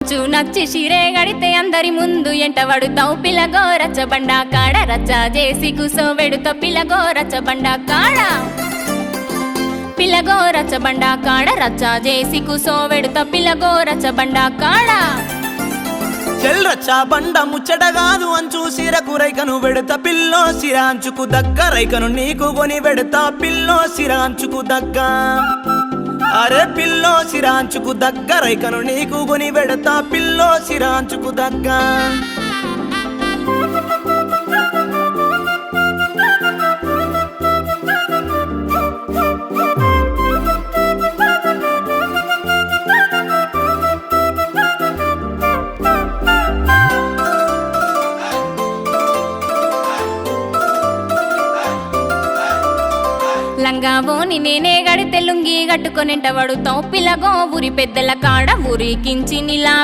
నచ్చు నచ్చి షిరే గడితే అందరి ముందు ఎంట వడుతావు పిల్లగో రచ్చబండ కాడ రచ్చ చేసి కూసోవెడుతో పిల్లగో రచ్చబండ కాడ పిల్లగో రచ్చబండ కాడ రచ్చ చేసి కూసోవెడుతో పిల్లగో రచ్చబండ కాడ చెల్రచ్చా బండ ముచ్చట కాదు అంచు సిరకు రైకను వెడతా పిల్లో సిరాంచుకు దగ్గ రైకను నీకు కొని వెడతా పిల్లో సిరాంచుకు దగ్గ అరే పిల్లో సిరాంచుకు దగ్గ రైకను నీకు కొని వెడతా పిల్లో సిరాంచుకు దగ్గ లంగావోని నేనే గడితే లుంగి గట్టుకొనింట వడుతావు పిల్లగో ఊరి పెద్దల కాడ ఊరికించి నిలా